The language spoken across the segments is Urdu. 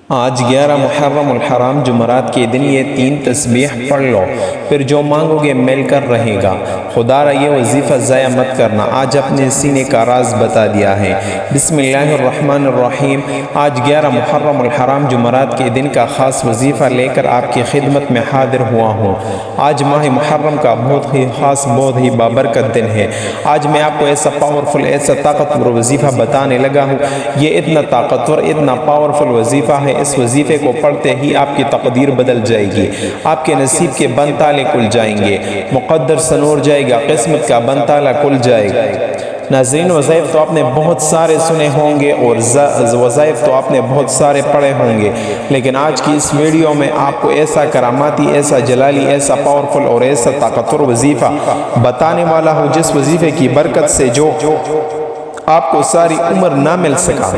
آج 11 محرم الحرام جمعرات کے دن یہ 3 تسبیح پڑھ لو، پھر جو مانگو گے مل کر رہے گا۔ خدا را یہ وظیفہ ضائع مت کرنا، آج اپنے سینے کا راز بتا دیا ہے۔ بسم اللہ الرحمن الرحیم۔ آج 11 محرم الحرام جمعرات کے دن کا خاص وظیفہ لے کر آپ کی خدمت میں حاضر ہوا ہوں۔ آج ماہ محرم کا بہت ہی خاص، بہت ہی بابرکت دن ہے۔ آج میں آپ کو ایسا پاورفل، ایسا طاقتور وظیفہ بتانے لگا ہوں۔ یہ اتنا طاقتور، اتنا پاورفل وظیفہ ہے، اس وظیفے کو پڑھتے ہی آپ کی تقدیر بدل جائے گی، آپ کے نصیب کے بند تالے کھل جائیں گے، مقدر سنور جائے گا، قسمت کا بند تالا کھل جائے گا۔ ناظرین، وظائف تو آپ نے بہت سارے سنے ہوں گے اور وظائف تو آپ نے بہت سارے پڑھے ہوں گے، لیکن آج کی اس ویڈیو میں آپ کو ایسا کراماتی، ایسا جلالی، ایسا پاورفل اور ایسا طاقتور وظیفہ بتانے والا ہوں، جس وظیفے کی برکت سے جو آپ کو ساری عمر نہ مل سکا،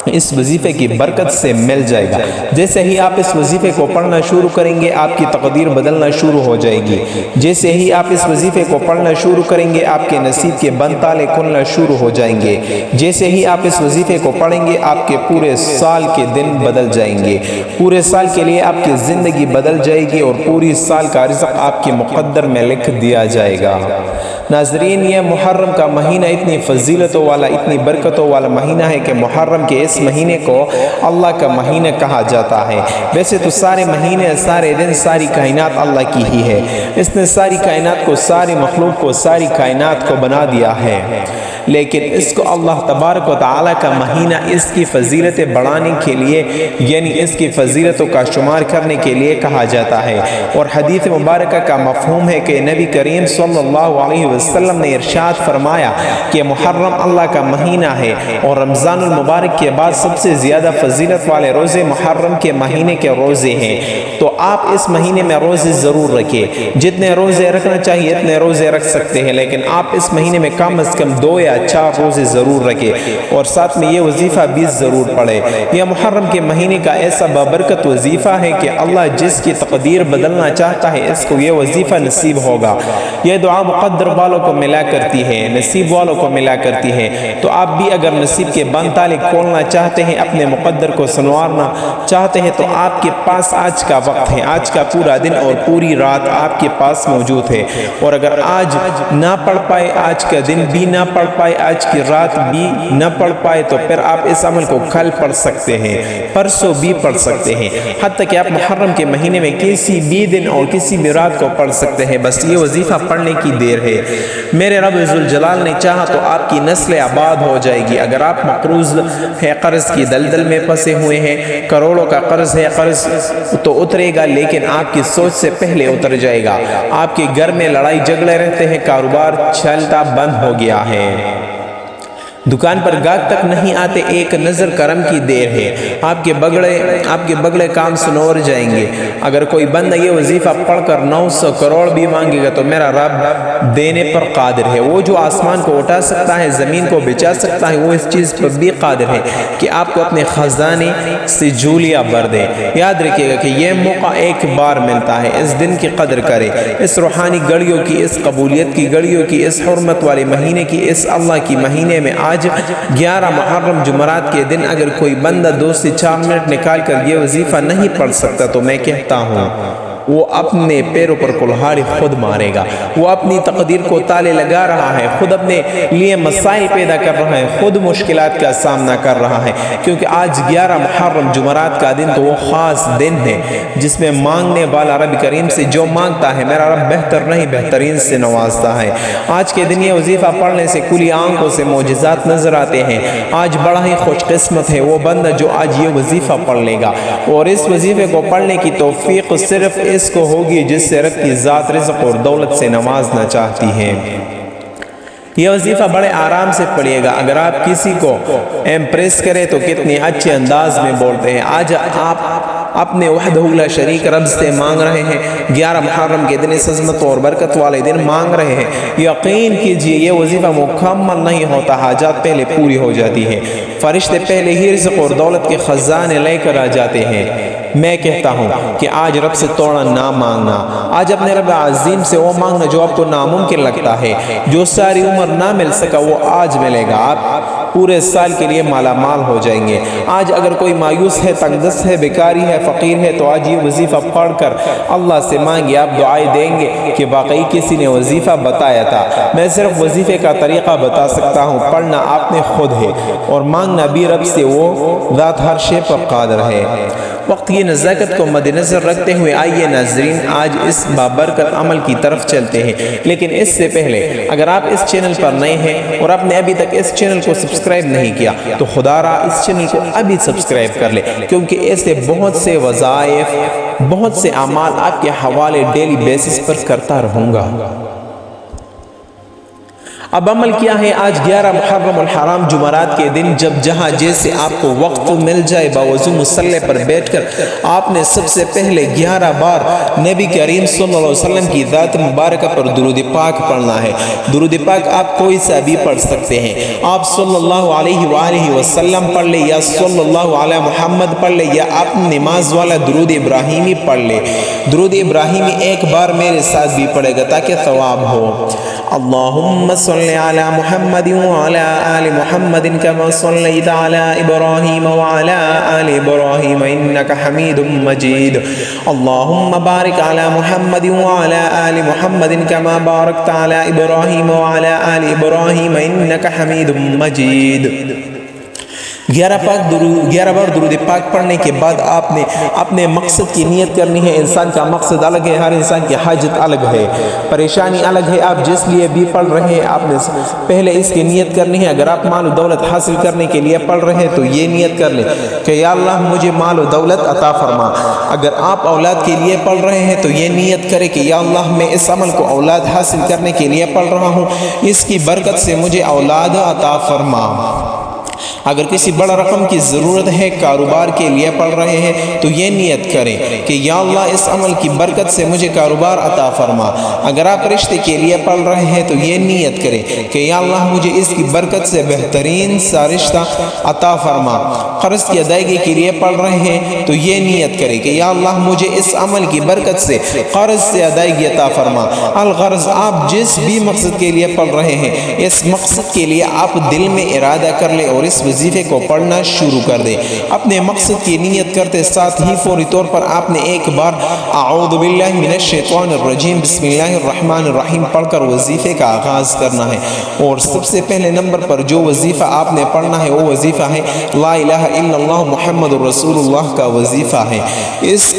اس وظیفے کی برکت سے مل جائے گا۔ جیسے ہی آپ اس وظیفے کو پڑھنا شروع کریں گے، آپ کی تقدیر بدلنا شروع ہو جائے گی۔ جیسے ہی آپ اس وظیفے کو پڑھنا شروع کریں گے، آپ کے نصیب کے بند تالے کھلنا شروع ہو جائیں گے۔ جیسے ہی آپ اس وظیفے کو پڑھیں گے، آپ کے پورے سال کے دن بدل جائیں گے، پورے سال کے لیے آپ کی زندگی بدل جائے گی اور پوری سال کا رزق آپ کے مقدر میں لکھ دیا جائے گا۔ ناظرین، یہ محرم کا مہینہ اتنی فضیلتوں والا، اتنی برکتوں والا مہینہ ہے کہ محرم کے اس مہینے کو اللہ کا مہینہ کہا جاتا ہے۔ ویسے تو سارے مہینے، سارے دن، ساری کائنات اللہ کی ہی ہے۔ اس نے ساری کائنات کو، ساری مخلوق کو، ساری کائنات کو بنا دیا ہے، لیکن اس کو اللہ تبارک و تعالیٰ کا مہینہ اس کی فضیلتیں بڑھانے کے لیے، یعنی اس کی فضیلتوں کا شمار کرنے کے لیے کہا جاتا ہے۔ اور حدیث مبارکہ کا مفہوم ہے کہ نبی کریم صلی اللہ علیہ وسلم نے ارشاد فرمایا کہ محرم اللہ کا مہینہ ہے اور رمضان المبارک کے بعد سب سے زیادہ فضیلت والے روزے محرم کے مہینے کے روزے ہیں۔ تو آپ اس مہینے میں روزے ضرور رکھیں، جتنے روزے رکھنا چاہیے اتنے روزے رکھ سکتے ہیں، لیکن آپ اس مہینے میں کم از کم 2 یا 4 روزے ضرور رکھیں اور ساتھ میں یہ وظیفہ بھی ضرور پڑھیں۔ یہ محرم کے مہینے کا ایسا بابرکت وظیفہ ہے کہ اللہ جس کی تقدیر بدلنا چاہتا ہے، اس کو یہ وظیفہ نصیب ہوگا۔ یہ دعا مقدر والوں کو ملا کرتی ہے، نصیب والوں کو ملا کرتی ہے۔ تو آپ بھی اگر نصیب کے بند تالے کھولنا چاہتے ہیں، اپنے مقدر کو سنوارنا چاہتے ہیں، تو آپ کے پاس آج کا وقت ہے، آج کا پورا دن اور پوری رات آپ کے پاس موجود ہے۔ اور اگر آج نہ پڑھ پائے، آج کا دن بھی نہ پڑھ پائے، آج کی رات بھی نہ پڑھ پائے، تو پھر آپ اس عمل کو کل پڑھ سکتے ہیں، پرسوں بھی پڑھ سکتے ہیں، حتیٰ کہ آپ محرم کے مہینے میں کسی بھی دن اور کسی بھی رات کو پڑھ سکتے ہیں۔ بس یہ وظیفہ پڑھنے کی دیر ہے۔ میرے رب ذوالجلال نے چاہا تو آپ کی نسل آباد ہو جائے گی۔ اگر آپ مقروض ہے، قرض کی دلدل میں پھنسے ہوئے ہیں، کروڑوں کا قرض ہے، قرض تو اترے گا، لیکن آپ کی سوچ سے پہلے اتر جائے گا۔ آپ کے گھر میں لڑائی جھگڑے رہتے ہیں، کاروبار چلتا بند ہو گیا ہے، دکان پر گاہک تک نہیں آتے، ایک نظر کرم کی دیر ہے، آپ کے بگڑے کام سنور جائیں گے۔ اگر کوئی بندہ یہ وظیفہ پڑھ کر 900 کروڑ بھی مانگے گا تو میرا رب دینے پر قادر ہے۔ وہ جو آسمان کو اٹھا سکتا ہے، زمین کو بچا سکتا ہے، وہ اس چیز پر بھی قادر ہے کہ آپ کو اپنے خزانے سے جھولیاں بھر دے۔ یاد رکھیے گا کہ یہ موقع ایک بار ملتا ہے، اس دن کی قدر کرے، اس روحانی گھڑیوں کی، اس قبولیت کی گھڑیوں کی، اس حرمت والے مہینے کی، اس اللہ کی مہینے میں آج 11 محرم جمعرات کے دن اگر کوئی بندہ 2 سے 4 منٹ نکال کر یہ وظیفہ نہیں پڑھ سکتا، تو میں کہتا ہوں وہ اپنے پیروں پر کلہاڑی خود مارے گا، وہ اپنی تقدیر کو تالے لگا رہا ہے، خود اپنے لیے مسائل پیدا کر رہا ہے، خود مشکلات کا سامنا کر رہا ہے، کیونکہ آج 11 محرم جمعرات کا دن تو وہ خاص دن ہے جس میں مانگنے والا رب کریم سے جو مانگتا ہے، میرا رب بہتر نہیں بہترین سے نوازتا ہے۔ آج کے دن یہ وظیفہ پڑھنے سے کھلی آنکھوں سے معجزات نظر آتے ہیں۔ آج بڑا ہی خوش قسمت ہے وہ بندہ جو آج یہ وظیفہ پڑھ لے گا، اور اس وظیفے کو پڑھنے کی توفیق صرف اس کو ہوگی جس سے رب کی ذات رزق اور دولت سے نوازنا چاہتی ہے۔ یہ وظیفہ بڑے آرام سے پڑھیے گا۔ اگر آپ کسی کو امپریس کریں تو کتنے اچھے انداز میں بولتے ہیں۔ آج آپ اپنے وحدہ لا شریک رب سے مانگ رہے ہیں، 11 محرم کے دن اس عظمت اور برکت والے دن مانگ رہے ہیں، یقین کیجئے یہ وظیفہ مکمل نہیں ہوتا، حاجات پہلے پوری ہو جاتی ہیں، فرشتے پہلے ہی رزق اور دولت کے خزانے لے کر آ جاتے ہیں۔ میں کہتا ہوں کہ آج رب سے توڑا نہ مانگنا، آج اپنے رب عظیم سے وہ مانگنا جو آپ کو ناممکن لگتا ہے، جو ساری عمر نہ مل سکا وہ آج ملے گا۔ پورے سال کے لیے مالا مال ہو جائیں گے۔ آج اگر کوئی مایوس ہے، تنگ دست ہے، بیکاری ہے، فقیر ہے، تو آج یہ وظیفہ پڑھ کر اللہ سے مانگے، آپ دعائیں دیں گے کہ واقعی کسی نے وظیفہ بتایا تھا۔ میں صرف وظیفے کا طریقہ بتا سکتا ہوں، پڑھنا آپ نے خود ہے اور مانگنا بھی رب سے، وہ ذات ہر شے پر قادر ہے۔ وقت کی نزاکت کو مد نظر رکھتے ہوئے آئیے ناظرین آج اس بابرکت عمل کی طرف چلتے ہیں، لیکن اس سے پہلے اگر آپ اس چینل پر نئے ہیں اور آپ نے ابھی تک اس چینل کو سبسکرائب نہیں کیا تو خدا را اس چینل کو ابھی سبسکرائب کر لے، کیونکہ ایسے بہت سے وظائف، بہت سے اعمال آپ کے حوالے ڈیلی بیسس پر کرتا رہوں گا۔ اب عمل کیا ہے؟ آج 11 محرم الحرام جمعرات کے دن جب جہاں جیسے آپ کو وقت مل جائے باوضو مصلی پر بیٹھ کر آپ نے سب سے پہلے 11 بار نبی کریم صلی اللہ علیہ وسلم کی ذات مبارکہ پر درود پاک پڑھنا ہے۔ درود پاک آپ کوئی سا بھی پڑھ سکتے ہیں، آپ صلی اللہ علیہ وآلہ وسلم پڑھ لے یا صلی اللہ علیہ محمد پڑھ لے یا آپ نماز والا درود ابراہیمی پڑھ لے۔ درود ابراہیمی ایک بار میرے ساتھ بھی پڑھے گا تاکہ ثواب ہو۔ اللہم صلی علی محمد وعلی آل محمد کما صلیت علی ابراہیم وعلی آل ابراہیم انکا حمید مجید۔ اللہم بارک علی محمد وعلی آل محمد کما بارکت علی ابراہیم وعلی آل ابراہیم انکا حمید مجید۔ 11 بار درود پاک پڑھنے کے بعد آپ نے اپنے مقصد کی نیت کرنی ہے۔ انسان کا مقصد الگ ہے، ہر انسان کی حاجت الگ ہے، پریشانی الگ ہے، آپ جس لیے بھی پڑھ رہے ہیں آپ نے پہلے اس کی نیت کرنی ہے۔ اگر آپ مال و دولت حاصل کرنے کے لیے پڑھ رہے ہیں تو یہ نیت کر لیں کہ یا اللہ مجھے مال و دولت عطا فرما۔ اگر آپ اولاد کے لیے پڑھ رہے ہیں تو یہ نیت کریں کہ یا اللہ میں اس عمل کو اولاد حاصل کرنے کے لیے پڑھ رہا ہوں، اس کی برکت سے مجھے اولاد عطا فرما۔ اگر کسی بڑا رقم کی ضرورت ہے، کاروبار کے لیے پڑھ رہے ہیں تو یہ نیت کریں کہ یا اللہ اس عمل کی برکت سے مجھے کاروبار عطا فرما۔ اگر آپ رشتے کے لیے پڑھ رہے ہیں تو یہ نیت کریں کہ یا اللہ مجھے اس کی برکت سے بہترین سا رشتہ عطا فرما۔ قرض کی ادائیگی کے لیے پڑھ رہے ہیں تو یہ نیت کریں کہ یا اللہ مجھے اس عمل کی برکت سے قرض سے ادائیگی عطا فرما۔ الغرض آپ جس بھی مقصد کے لیے پڑھ رہے ہیں اس مقصد کے لیے آپ دل میں ارادہ کر لیں اور اس وظیفے کو پڑھنا شروع کر دیں۔ اپنے مقصد کی نیت کرتے ساتھ ہی فوری طور پر آپ نے ایک بار اعوذ باللہ من الشیطان الرجیم بسم اللہ الرحمن الرحیم پڑھ کر وظیفے کا آغاز کرنا ہے۔ اور سب سے پہلے نمبر پر جو وظیفہ آپ نے پڑھنا ہے وہ وظیفہ ہے لا الہ الا اللہ محمد رسول اللہ کا وظیفہ ہے۔ اس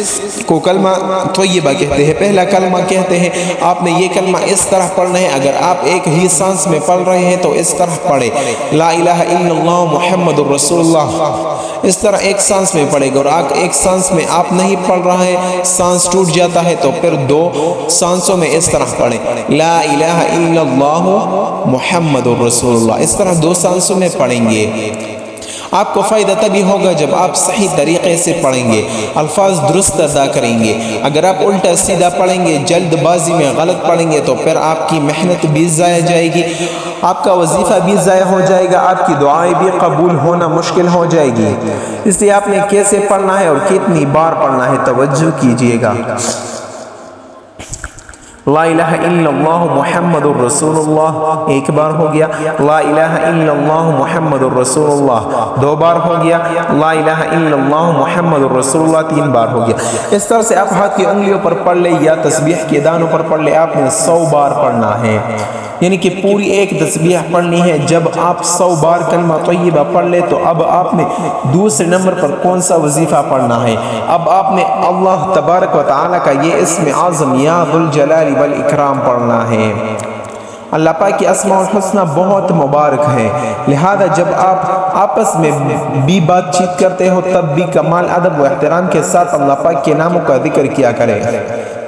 کو کلمہ طیبہ کہتے ہیں، پہلا کلمہ کہتے ہیں۔ آپ نے یہ کلمہ اس طرح پڑھنا ہے، اگر آپ ایک ہی سانس میں پڑھ رہے ہیں تو اس طرح پڑھیں لا الہ الا اللہ محمد رسول اللہ، اس طرح ایک سانس میں پڑھے گا۔ اور ایک سانس میں آپ نہیں پڑھ رہا ہے، سانس ٹوٹ جاتا ہے تو پھر 2 سانسوں میں اس طرح پڑھیں لا الہ الا اللہ محمد رسول اللہ، اس طرح 2 سانسوں میں پڑھیں گے۔ آپ کو فائدہ تبھی ہوگا جب آپ صحیح طریقے سے پڑھیں گے، الفاظ درست ادا کریں گے۔ اگر آپ الٹا سیدھا پڑھیں گے، جلد بازی میں غلط پڑھیں گے تو پھر آپ کی محنت بھی ضائع جائے گی، آپ کا وظیفہ بھی ضائع ہو جائے گا، آپ کی دعائیں بھی قبول ہونا مشکل ہو جائے گی۔ اس لیے آپ نے کیسے پڑھنا ہے اور کتنی بار پڑھنا ہے توجہ کیجئے گا۔ لا الہ الا اللہ محمد الرسول اللہ ایک بار ہو گیا، لا الہ الا اللہ محمد الرسول اللہ 2 بار ہو گیا، لا الہ الا اللہ محمد الرسول اللہ 3 بار ہو گیا۔ اس طرح سے آپ ہاتھ کی انگلیوں پر پڑھ لے یا تسبیح کے دانوں پر پڑھ لے، آپ نے 100 بار پڑھنا ہے، یعنی کہ پوری ایک تسبیح پڑھنی ہے۔ جب آپ 100 بار کلمہ طیبہ پڑھ لے تو اب آپ نے دوسرے نمبر پر کون سا وظیفہ پڑھنا ہے؟ اب آپ نے اللہ تبارک و تعالیٰ کا یہ اسم اعظم یا ذو الجلال والاکرام پڑھنا ہے۔ اللہ پاک کی اسماء الحسنہ بہت مبارک ہے، لہذا جب آپ آپس میں بھی بات چیت کرتے ہو تب بھی کمال ادب و احترام کے ساتھ اللہ پاک کے ناموں کا ذکر کیا کریں۔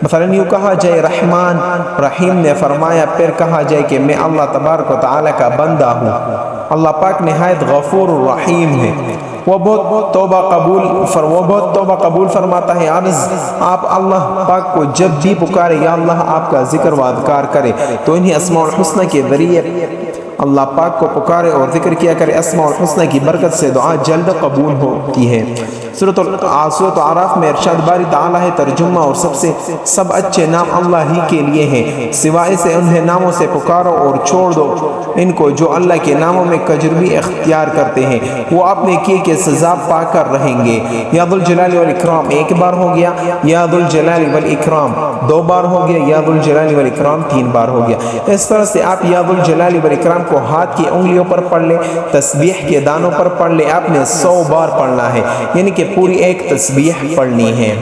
مثلا یوں کہا جائے رحمان، رحیم نے فرمایا، پھر کہا جائے کہ میں اللہ تبارک و تعالیٰ کا بندہ ہوں۔ اللہ پاک نہایت غفور الرحیم ہے، وہ بہت توبہ قبول فرماتا ہے۔ عرض آپ اللہ پاک کو جب بھی پکارے یا اللہ آپ کا ذکر و اذکار کرے تو انہی اسماء الحسنہ کے ذریعے اللہ پاک کو پکارے اور ذکر کیا کرے، اسماء الحسنہ کی برکت سے دعا جلد قبول ہوتی ہے۔ سورۃ اعراف میں ارشاد باری تعالیٰ ہے ترجمہ اور سب اچھے نام اللہ ہی کے لیے ہیں، سوائے سے انہیں ناموں سے پکارو اور چھوڑ دو ان کو جو اللہ کے ناموں میں کجروی اختیار کرتے ہیں، وہ اپنے کیے کے سزا پا کر رہیں گے۔ یا ذوالجلال والاکرام ایک بار ہو گیا، یا ذوالجلال والاکرام دو بار ہو گیا، یا ذوالجلال والاکرام تین بار ہو گیا۔ اس طرح سے آپ یا ذوالجلال والاکرام کو ہاتھ کی انگلیوں پر پڑھ لیں، تسبیح کے دانوں پر پڑھ لیں، آپ نے 100 بار پڑھنا ہے، یعنی کہ پوری ایک تسبیح پڑھنی ہے،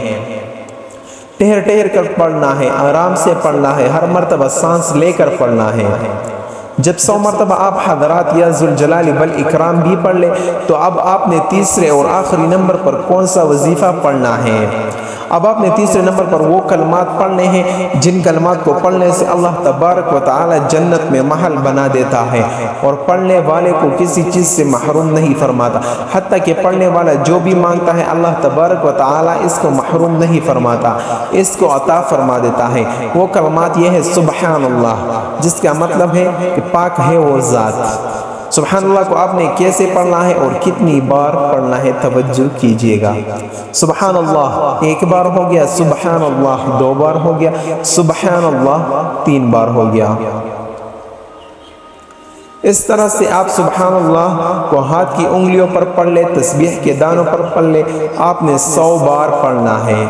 ٹہر ٹہر کر پڑھنا ہے، آرام سے پڑھنا ہے، ہر مرتبہ سانس لے کر پڑھنا ہے۔ جب 100 مرتبہ آپ حضرات یا ذوالجلال والاکرام بھی پڑھ لیں تو اب آپ نے تیسرے اور آخری نمبر پر کون سا وظیفہ پڑھنا ہے؟ اب آپ نے تیسرے نمبر پر وہ کلمات پڑھنے ہیں جن کلمات کو پڑھنے سے اللہ تبارک و تعالی جنت میں محل بنا دیتا ہے اور پڑھنے والے کو کسی چیز سے محروم نہیں فرماتا، حتیٰ کہ پڑھنے والا جو بھی مانگتا ہے اللہ تبارک و تعالی اس کو محروم نہیں فرماتا، اس کو عطا فرما دیتا ہے۔ وہ کلمات یہ ہے سبحان اللہ، جس کا مطلب ہے کہ پاک ہے وہ ذات۔ سبحان اللہ کو آپ نے کیسے پڑھنا ہے اور کتنی بار پڑھنا ہے توجہ کیجئے گا۔ سبحان اللہ ایک بار ہو گیا، سبحان اللہ دو بار ہو گیا، سبحان اللہ تین بار ہو گیا۔ اس طرح سے آپ سبحان اللہ کو ہاتھ کی انگلیوں پر پڑھ لے، تسبیح کے دانوں پر پڑھ لے، آپ نے 100 بار پڑھنا ہے۔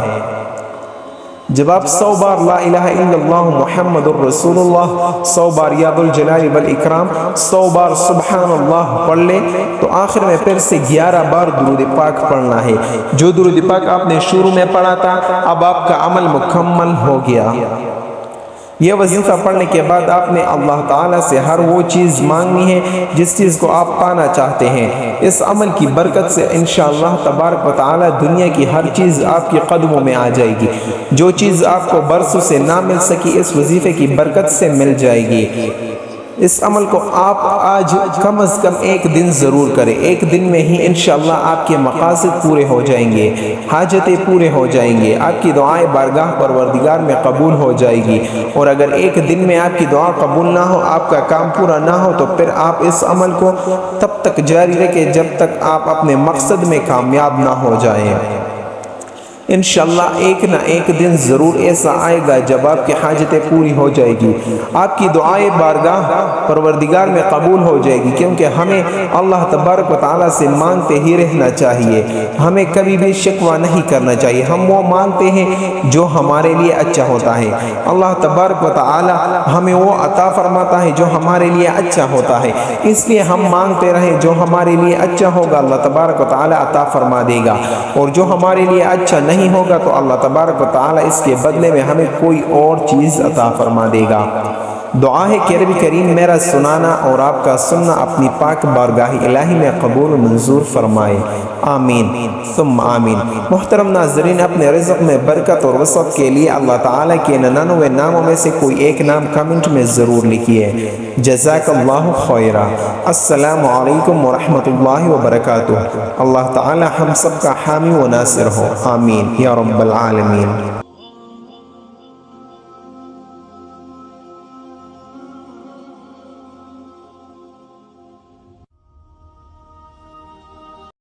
جب آپ 100 بار لا الہ الا اللہ محمد الرسول اللہ، 100 بار یا ذوالجلال والاکرام، 100 بار سبحان اللہ پڑھ لیں تو آخر میں پھر سے 11 بار درود پاک پڑھنا ہے۔ جو درود پاک آپ نے شروع میں پڑھا تھا اب آپ کا عمل مکمل ہو گیا۔ یہ وظیفہ پڑھنے کے بعد آپ نے اللہ تعالیٰ سے ہر وہ چیز مانگنی ہے جس چیز کو آپ پانا چاہتے ہیں۔ اس عمل کی برکت سے انشاءاللہ تبارک و تعالیٰ دنیا کی ہر چیز آپ کے قدموں میں آ جائے گی۔ جو چیز آپ کو برسوں سے نہ مل سکی اس وظیفے کی برکت سے مل جائے گی۔ اس عمل کو آپ آج کم از کم ایک دن ضرور کریں، ایک دن میں ہی انشاءاللہ آپ کے مقاصد پورے ہو جائیں گے، حاجتیں پورے ہو جائیں گے، آپ کی دعائیں بارگاہ پروردگار میں قبول ہو جائے گی۔ اور اگر ایک دن میں آپ کی دعا قبول نہ ہو، آپ کا کام پورا نہ ہو تو پھر آپ اس عمل کو تب تک جاری رکھیں جب تک آپ اپنے مقصد میں کامیاب نہ ہو جائیں۔ انشاءاللہ ایک نہ ایک دن ضرور ایسا آئے گا جب آپ کی حاجتیں پوری ہو جائے گی، آپ کی دعائیں بارگاہ پروردگار میں قبول ہو جائے گی، کیونکہ ہمیں اللہ تبارک و تعالیٰ سے مانگتے ہی رہنا چاہیے، ہمیں کبھی بھی شکوہ نہیں کرنا چاہیے۔ ہم وہ مانگتے ہیں جو ہمارے لیے اچھا ہوتا ہے، اللہ تبارک و تعالیٰ ہمیں وہ عطا فرماتا ہے جو ہمارے لیے اچھا ہوتا ہے، اس لیے ہم مانگتے رہیں جو ہمارے لیے اچھا ہوگا اللہ تبارک و تعالیٰ عطا فرما دے گا، اور جو ہمارے لیے اچھا نہیں ہوگا تو اللہ تبارک و تعالیٰ اس کے بدلے میں ہمیں کوئی اور چیز عطا فرما دے گا۔ دعا ہے کہ رب کریم میرا سنانا اور آپ کا سننا اپنی پاک بارگاہ الہی میں قبول و منظور فرمائے، آمین ثم آمین۔ محترم ناظرین، اپنے رزق میں برکت اور وسعت کے لیے اللہ تعالیٰ کے 99 ناموں میں سے کوئی ایک نام کمنٹ میں ضرور لکھیے۔ جزاک اللہ خیرہ۔ السلام علیکم ورحمۃ اللہ وبرکاتہ۔ اللہ تعالیٰ ہم سب کا حامی و ناصر ہو، آمین یا رب العالمین۔